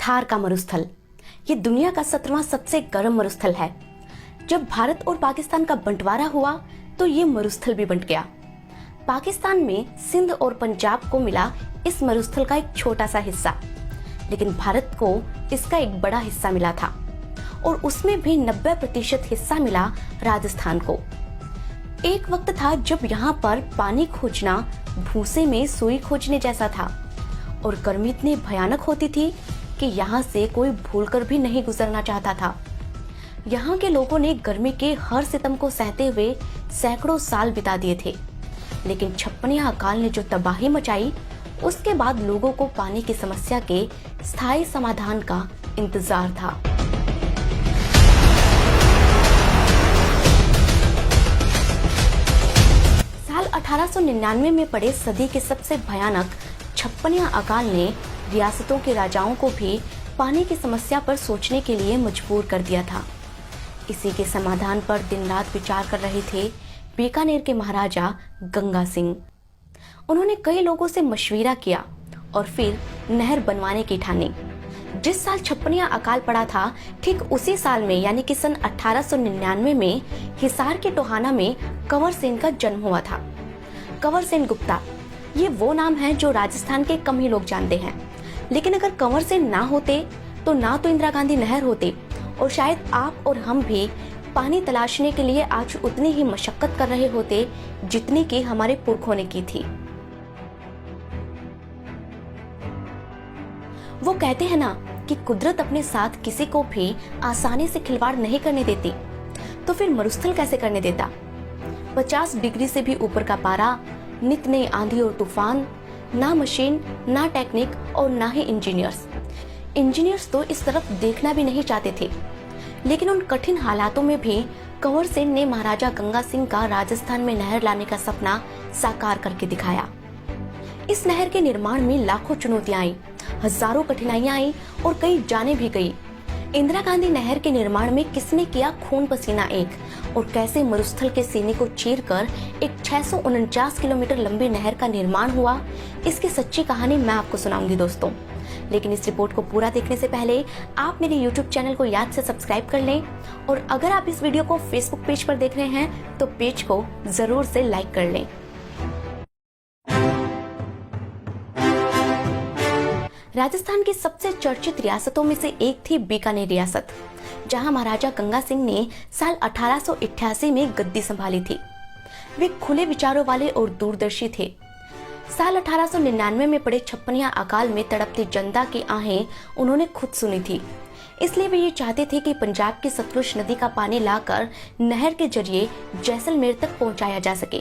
थार का मरुस्थल ये दुनिया का 17वां सबसे गर्म मरुस्थल है। जब भारत और पाकिस्तान का बंटवारा हुआ तो ये मरुस्थल भी बंट गया। पाकिस्तान में सिंध और पंजाब को मिला इस मरुस्थल का एक छोटा सा हिस्सा, लेकिन भारत को इसका एक बड़ा हिस्सा मिला था और उसमें भी 90% हिस्सा मिला राजस्थान को। एक वक्त था जब यहाँ पर पानी खोजना भूसे में सुई खोजने जैसा था और गर्मी इतनी भयानक होती थी कि यहाँ से कोई भूलकर भी नहीं गुजरना चाहता था। यहाँ के लोगों ने गर्मी के हर सितम को सहते हुए सैकड़ों साल बिता दिए थे, लेकिन छप्पनिया अकाल ने जो तबाही मचाई, उसके बाद लोगों को पानी की समस्या के स्थायी समाधान का इंतजार था। साल 1899 में पड़े सदी के सबसे भयानक छप्पनिया अकाल ने रियासतों के राजाओं को भी पानी की समस्या पर सोचने के लिए मजबूर कर दिया था। इसी के समाधान पर दिन रात विचार कर रहे थे बीकानेर के महाराजा गंगा सिंह। उन्होंने कई लोगों से मशविरा किया और फिर नहर बनवाने की ठानी। जिस साल छप्पनिया अकाल पड़ा था, ठीक उसी साल में यानी कि सन 1899 में हिसार के टोहाना में कंवर सेन का जन्म हुआ था। कंवर सेन गुप्ता ये वो नाम है जो राजस्थान के कम ही लोग जानते हैं, लेकिन अगर कंवर सेन ना होते तो ना तो इंदिरा गांधी नहर होते और शायद आप और हम भी पानी तलाशने के लिए आज उतनी ही मशक्कत कर रहे होते जितनी कि हमारे पुरखों ने की थी। वो कहते हैं ना कि कुदरत अपने साथ किसी को भी आसानी से खिलवाड़ नहीं करने देती, तो फिर मरुस्थल कैसे करने देता। 50 डिग्री से भी ऊपर का पारा, नित नई आंधी और तूफान, ना मशीन, ना टेक्निक और ना ही इंजीनियर्स तो इस तरफ देखना भी नहीं चाहते थे। लेकिन उन कठिन हालातों में भी कंवर सेन ने महाराजा गंगा सिंह का राजस्थान में नहर लाने का सपना साकार करके दिखाया। इस नहर के निर्माण में लाखों चुनौतियां आई, हजारों कठिनाइयां आई और कई जाने भी गई। इंदिरा गांधी नहर के निर्माण में किसने किया खून पसीना एक, और कैसे मरुस्थल के सीने को चीरकर एक 649 किलोमीटर लंबी नहर का निर्माण हुआ, इसकी सच्ची कहानी मैं आपको सुनाऊंगी दोस्तों। लेकिन इस रिपोर्ट को पूरा देखने से पहले आप मेरे YouTube चैनल को याद से सब्सक्राइब कर लें, और अगर आप इस वीडियो को Facebook पेज पर देख रहे हैं तो पेज को जरूर से लाइक कर लें। राजस्थान की सबसे चर्चित रियासतों में से एक थी बीकानेर रियासत, जहां महाराजा गंगा सिंह ने साल 1888 में गद्दी संभाली थी। वे खुले विचारों वाले और दूरदर्शी थे। साल 1899 में पड़े छप्पनिया अकाल में तड़पती जनता की आहें उन्होंने खुद सुनी थी। इसलिए वे ये चाहते थे कि पंजाब की सतलुज नदी का पानी लाकर नहर के जरिए जैसलमेर तक पहुंचाया जा सके,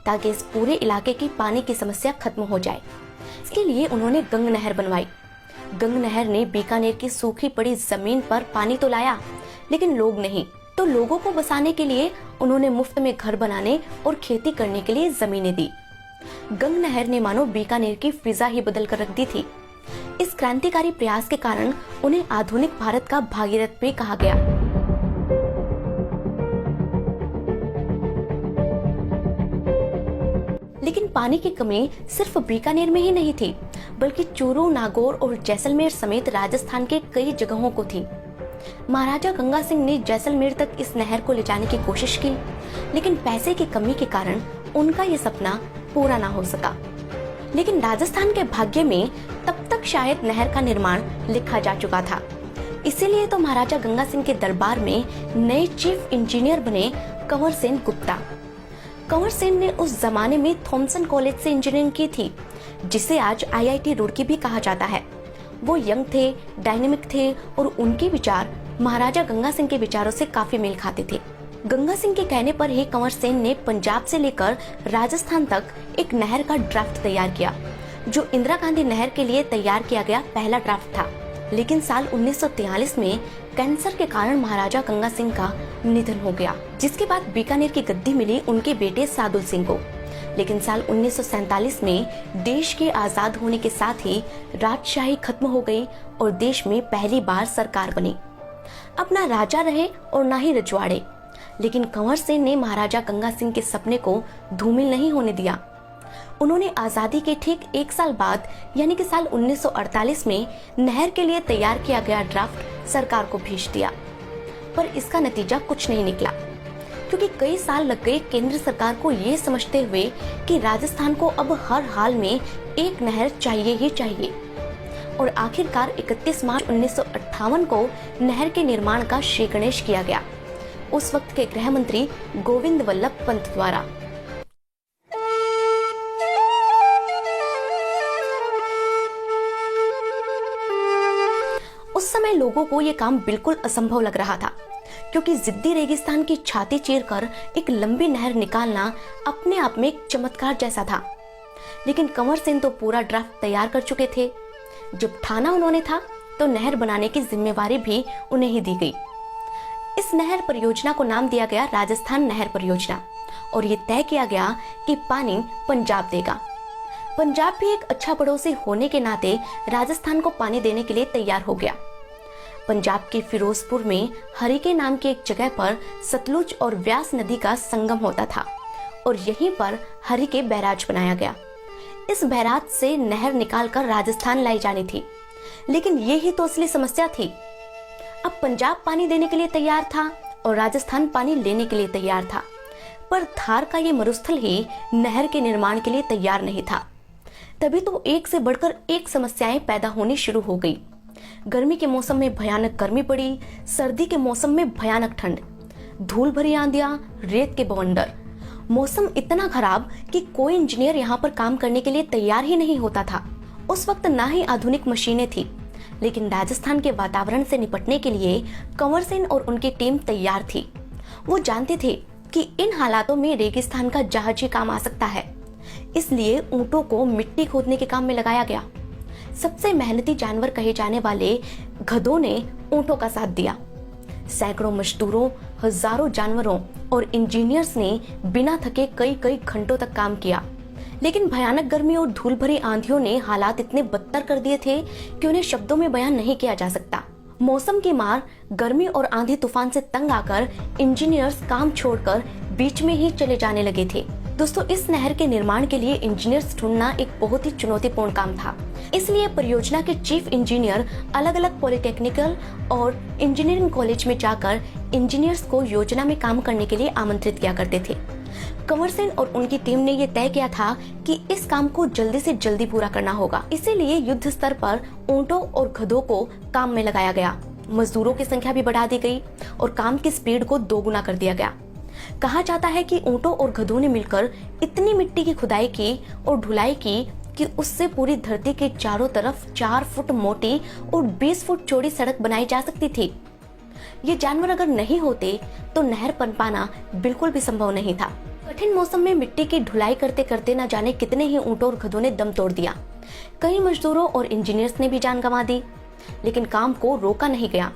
ताकि इस पूरे इलाके की पानी की समस्या खत्म हो जाए। इसके लिए उन्होंने गंग नहर बनवाई। गंग नहर ने बीकानेर की सूखी पड़ी जमीन पर पानी तो लाया, लेकिन लोग नहीं। तो लोगों को बसाने के लिए उन्होंने मुफ्त में घर बनाने और खेती करने के लिए जमीनें दी। गंग नहर ने मानो बीकानेर की फिजा ही बदल कर रख दी थी। इस क्रांतिकारी प्रयास के कारण उन्हें आधुनिक भारत का भागीरथ भी कहा गया। लेकिन पानी की कमी सिर्फ बीकानेर में ही नहीं थी, बल्कि चूरू, नागौर और जैसलमेर समेत राजस्थान के कई जगहों को थी। महाराजा गंगा सिंह ने जैसलमेर तक इस नहर को ले जाने की कोशिश की, लेकिन पैसे की कमी के कारण उनका ये सपना पूरा ना हो सका। लेकिन राजस्थान के भाग्य में तब तक शायद नहर का निर्माण लिखा जा चुका था। इसीलिए तो महाराजा गंगा सिंह के दरबार में नए चीफ इंजीनियर बने कंवर सेन गुप्ता। कंवर सेन ने उस जमाने में थॉमसन कॉलेज से इंजीनियरिंग की थी, जिसे आज IIT रुड़की भी कहा जाता है। वो यंग थे, डायनेमिक थे और उनके विचार महाराजा गंगा सिंह के विचारों से काफी मेल खाते थे। गंगा सिंह के कहने पर ही कंवर सेन ने पंजाब से लेकर राजस्थान तक एक नहर का ड्राफ्ट तैयार किया, जो इंदिरा गांधी नहर के लिए तैयार किया गया पहला ड्राफ्ट था। लेकिन साल 1943 में कैंसर के कारण महाराजा गंगा सिंह का निधन हो गया, जिसके बाद बीकानेर की गद्दी मिली उनके बेटे सादुल सिंह को। लेकिन साल 1947 में देश के आजाद होने के साथ ही राजशाही खत्म हो गई और देश में पहली बार सरकार बनी। अब ना राजा रहे और ना ही रजवाड़े, लेकिन कंवर सेन ने महाराजा गंगा सिंह के सपने को धूमिल नहीं होने दिया। उन्होंने आजादी के ठीक 1 साल बाद यानी कि साल 1948 में नहर के लिए तैयार किया गया ड्राफ्ट सरकार को भेज दिया, पर इसका नतीजा कुछ नहीं निकला, क्योंकि कई साल लग गए केंद्र सरकार को ये समझते हुए कि राजस्थान को अब हर हाल में एक नहर चाहिए ही चाहिए। और आखिरकार 31 मार्च 1958 को नहर के निर्माण का श्री गणेश किया गया, उस वक्त के गृह मंत्री गोविंद वल्लभ पंत द्वारा। उस समय लोगों को यह काम बिल्कुल असंभव लग रहा था, क्योंकि जिद्दी रेगिस्तान की छाती चीरकर एक लंबी नहर निकालना अपने आप में एक चमत्कार जैसा था। लेकिन कंवर सिंह तो पूरा ड्राफ्ट तैयार कर चुके थे। जब ठाना उन्होंने था तो नहर बनाने की जिम्मेवारी भी उन्हें ही दी गई। इस नहर परियोजना को नाम दिया गया राजस्थान नहर परियोजना, और ये तय किया गया कि पानी पंजाब देगा। पंजाब भी एक अच्छा पड़ोसी होने के नाते राजस्थान को पानी देने के लिए तैयार हो गया। पंजाब के फिरोजपुर में हरिके नाम की एक जगह पर सतलुज और व्यास नदी का संगम होता था, और यहीं पर हरिके बैराज बनाया गया। इस बैराज से नहर निकालकर राजस्थान लाई जानी थी। लेकिन ये ही तो असली समस्या थी। अब पंजाब पानी देने के लिए तैयार था और राजस्थान पानी लेने के लिए तैयार था, पर धार का ये मरुस्थल ही नहर के निर्माण के लिए तैयार नहीं था। तभी तो एक से बढ़कर एक समस्याएं पैदा होनी शुरू हो गई। गर्मी के मौसम में भयानक गर्मी पड़ी, सर्दी के मौसम में भयानक ठंड, धूल भरी आंधियां, रेत के बवंडर, मौसम इतना खराब कि कोई इंजीनियर यहाँ पर काम करने के लिए तैयार ही नहीं होता था। उस वक्त ना ही आधुनिक मशीनें थी, लेकिन राजस्थान के वातावरण से निपटने के लिए कंवर सिंह और उनकी टीम तैयार थी। वो जानते थे कि इन हालातों में रेगिस्तान का जहाजी काम आ सकता है, इसलिए ऊंटों को मिट्टी खोदने के काम में लगाया गया। सबसे मेहनती जानवर कहे जाने वाले गधों ने ऊंटों का साथ दिया। सैकड़ों मजदूरों, हजारों जानवरों और इंजीनियर्स ने बिना थके कई घंटों तक काम किया। लेकिन भयानक गर्मी और धूल भरी आंधियों ने हालात इतने बदतर कर दिए थे कि उन्हें शब्दों में बयान नहीं किया जा सकता। मौसम की मार, गर्मी और आंधी तूफान से तंग आकर इंजीनियर्स काम छोड़कर बीच में ही चले जाने लगे थे। दोस्तों, इस नहर के निर्माण के लिए इंजीनियर्स ढूंढना एक बहुत ही चुनौतीपूर्ण काम था। इसलिए परियोजना के चीफ इंजीनियर अलग अलग पॉलिटेक्निकल और इंजीनियरिंग कॉलेज में जाकर इंजीनियर्स को योजना में काम करने के लिए आमंत्रित किया करते थे। कंवर सिंह और उनकी टीम ने यह तय किया था कि इस काम को जल्दी से जल्दी पूरा करना होगा। इसीलिए युद्ध स्तर पर ऊंटों और गधों को काम में लगाया गया। मजदूरों की संख्या भी बढ़ा दी गई और काम की स्पीड को दोगुना कर दिया गया। कहा जाता है कि ऊंटों और गधों ने मिलकर इतनी मिट्टी की खुदाई की और ढुलाई की कि उससे पूरी धरती के चारों तरफ 4 फुट मोटी और 20 फुट चौड़ी सड़क बनाई जा सकती थी। ये जानवर अगर नहीं होते तो नहर बन पाना बिल्कुल भी संभव नहीं था। कठिन मौसम में मिट्टी की ढुलाई करते करते न जाने कितने ही ऊंटों और गधों ने दम तोड़ दिया। कई मजदूरों और इंजीनियर्स ने भी जान गंवा दी, लेकिन काम को रोका नहीं गया।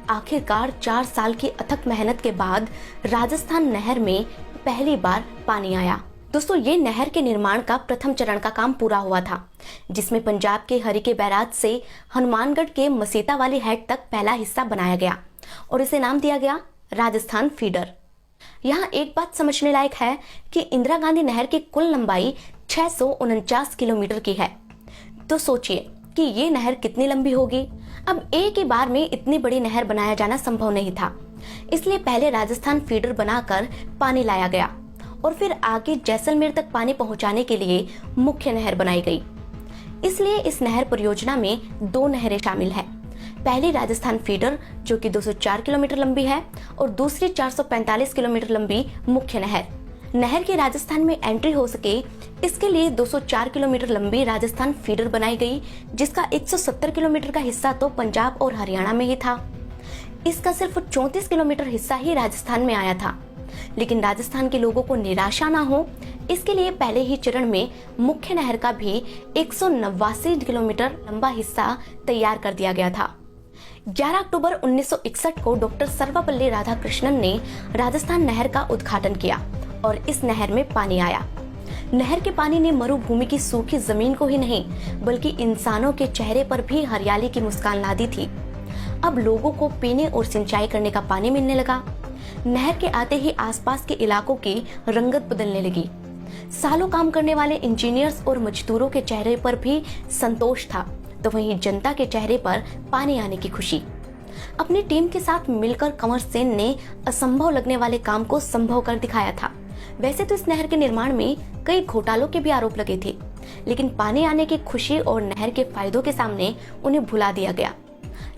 आखिरकार 4 साल की अथक मेहनत के बाद राजस्थान नहर में पहली बार पानी आया। दोस्तों, ये नहर के निर्माण का प्रथम चरण का काम पूरा हुआ था, जिसमें पंजाब के हरिके बैराज से हनुमानगढ़ के मसीता वाली हेड तक पहला हिस्सा बनाया गया और इसे नाम दिया गया राजस्थान फीडर। यहाँ एक बात समझने लायक है कि इंदिरा गांधी नहर की कुल लंबाई 649 किलोमीटर की है। तो सोचिए कि ये नहर कितनी लंबी होगी। अब एक ही बार में इतनी बड़ी नहर बनाया जाना संभव नहीं था, इसलिए पहले राजस्थान फीडर बनाकर पानी लाया गया और फिर आगे जैसलमेर तक पानी पहुंचाने के लिए मुख्य नहर बनाई गई। इसलिए इस नहर परियोजना में 2 नहरें शामिल हैं। पहली राजस्थान फीडर जो कि 204 किलोमीटर लंबी है और दूसरी 445 किलोमीटर लंबी मुख्य नहर। नहर की राजस्थान में एंट्री हो सके इसके लिए 204 किलोमीटर लंबी राजस्थान फीडर बनाई गई, जिसका 170 किलोमीटर का हिस्सा तो पंजाब और हरियाणा में ही था। इसका सिर्फ 34 किलोमीटर हिस्सा ही राजस्थान में आया था। लेकिन राजस्थान के लोगों को निराशा ना हो, इसके लिए पहले ही चरण में मुख्य नहर का भी 189 किलोमीटर लंबा हिस्सा तैयार कर दिया गया था। 11 अक्टूबर 1961 को डॉक्टर सर्वपल्ली राधाकृष्णन ने राजस्थान नहर का उद्घाटन किया और इस नहर में पानी आया। नहर के पानी ने मरुभूमि की सूखी जमीन को ही नहीं बल्कि इंसानों के चेहरे पर भी हरियाली की मुस्कान ला दी थी। अब लोगों को पीने और सिंचाई करने का पानी मिलने लगा। नहर के आते ही आसपास के इलाकों की रंगत बदलने लगी। सालों काम करने वाले इंजीनियर्स और मजदूरों के चेहरे पर भी संतोष था, तो वहीं जनता के चेहरे पर पानी आने की खुशी। अपनी टीम के साथ मिलकर कंवर सेन ने असंभव लगने वाले काम को संभव कर दिखाया था। वैसे तो इस नहर के निर्माण में कई घोटालों के भी आरोप लगे थे, लेकिन पानी आने की खुशी और नहर के फायदों के सामने उन्हें भुला दिया गया।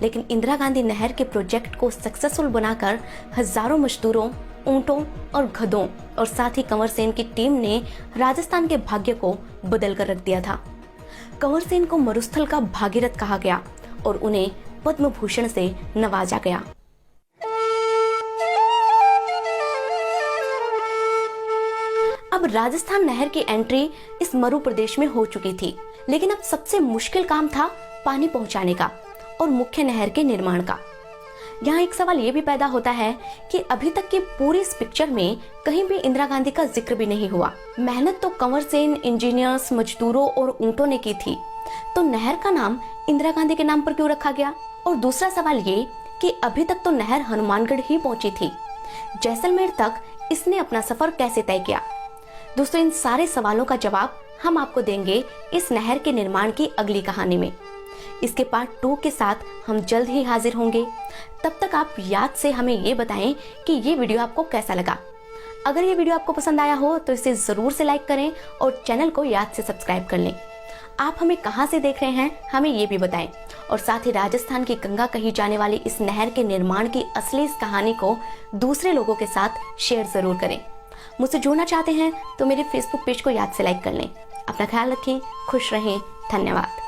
लेकिन इंदिरा गांधी नहर के प्रोजेक्ट को सक्सेसफुल बनाकर हजारों मजदूरों, ऊंटों और गधों और साथ ही कंवर सेन की टीम ने राजस्थान के भाग्य को बदल कर रख दिया था। कंवर सेन को मरुस्थल का भागीरथ कहा गया और उन्हें पद्म भूषण से नवाजा गया। अब राजस्थान नहर की एंट्री इस मरु प्रदेश में हो चुकी थी, लेकिन अब सबसे मुश्किल काम था पानी पहुंचाने का और मुख्य नहर के निर्माण का। यहाँ एक सवाल ये भी पैदा होता है कि अभी तक की पूरी इस पिक्चर में कहीं भी इंदिरा गांधी का जिक्र भी नहीं हुआ। मेहनत तो कंवर सेन, इंजीनियर्स, मजदूरों और ऊंटों ने की थी, तो नहर का नाम इंदिरा गांधी के नाम पर क्यों रखा गया? और दूसरा सवाल ये कि अभी तक तो नहर हनुमानगढ़ ही पहुंची थी, जैसलमेर तक इसने अपना सफर कैसे तय किया? दोस्तों, इन सारे सवालों का जवाब हम आपको देंगे इस नहर के निर्माण की अगली कहानी में। इसके पार्ट 2 के साथ हम जल्द ही हाजिर होंगे। तब तक आप याद से हमें ये बताएं कि ये वीडियो आपको कैसा लगा। अगर ये वीडियो आपको पसंद आया हो तो इसे जरूर से लाइक करें और चैनल को याद से सब्सक्राइब कर लें। आप हमें कहां से देख रहे हैं हमें ये भी बताएं, और साथ ही राजस्थान की गंगा कही जाने वाली इस नहर के निर्माण की असली इस कहानी को दूसरे लोगों के साथ शेयर जरूर करें। मुझसे जुड़ना चाहते हैं तो मेरे फेसबुक पेज को याद से लाइक कर लें। अपना ख्याल रखें, खुश रहें, धन्यवाद।